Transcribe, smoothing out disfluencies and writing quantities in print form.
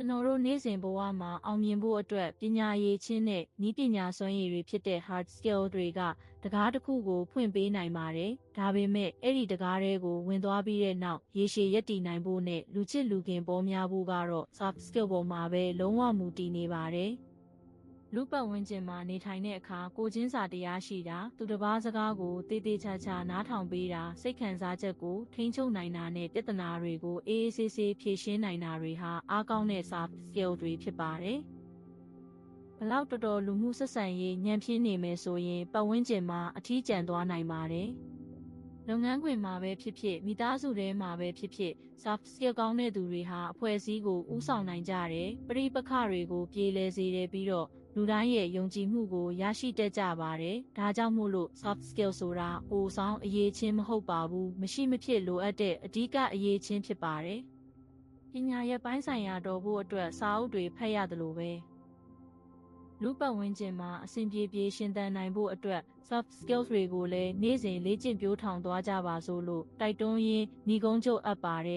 ကျွန်တော်တို့နေ့စဉ်ဘဝမှာအောင်မြင်ဖို့အတွက်ပညာရည်ချင်းနဲ့နည်းပညာစွမ်းရည်တွေဖြစ်တဲ့ hard skill တွေကတကားတစ်ခုကိုဖွင့်ပေးနိုင်ပါတယ်။ဒါပေမဲ့အဲ့ဒီတကားတွေကိုဝင်သွားပြီးတဲ့နောက်ရေရှည်ရပ်တည်နိုင်ဖို့နဲ့လူချစ်လူခင်ပေါ်များဖို့ကတော့ soft skill ပေါ်မှာပဲလုံးဝမူတည်နေပါတယ်။လူပတ်ဝန်းကျင်မှာနေထိုင်တဲ့အခါကိုချင်းစာတရားရှိတာသူတစ်ပါးစကားကိုတေးသေးချာချာနားထောင်ပေးတာစိတ်ခံစားချက်ကိုထိန်းချုပ်နိုင်တာနဲ့ပြဿနာတွေကိုအေးအေးဆေးဆေးဖြေရှင်းနိုင်တာတွေဟာအားကောင်းတဲ့ soft skill တွေဖြစ်ပါတယ်။ဘလောက်တော်တော်လူမှုဆက်ဆံရေးညံပြင်းနေမယ်ဆိုရင်ပတ်ဝန်းကျင်မှာအထီးကျန်သွားနိုင်ပါတယ်။လုပ်ငန်းခွင်မှာပဲဖြစ်ဖြစ်မိသားစုထဲမှာပဲဖြစ်ဖြစ် soft skill ကောင်းတဲ့သူတွေဟာအဖွဲ့အစည်းကိုဦးဆောင်နိုင်ကြတယ်ပဋိပက္ခတွေကိုပြေလည်စေတယ်ပြီးတော့လူတိုင်းရဲ့ယုံကြည်မှုကိုရရှိတတ်ကြပါတယ်။ဒါကြောင့်မို့လို့ soft skill ဆိုတာအိုဆောင်အရေးချင်းမဟုတ်ပါဘူး။မရှိမဖြစ်လိုအပ်တဲ့အဓိကအရေးချင်းဖြစ်ပါတယ်။ပညာရဲ့ပိုင်းဆိုင်ရာတော်ဖို့အတွက်စာအုပ်တွေဖတ်ရတယ်လို့ပဲလူပတ်ဝန်းကျင်မှာအဆင်ပြေပြေရှင်သန်နိုင်ဖို့အတွက် soft skills တွေကိုလည်းနေ့စဉ်လေ့ကျင့်ပြိုးထောင်သွားကြပါစို့လို့တိုက်တွန်းရင်းညီကုန်းချုပ်အပ်ပါတယ်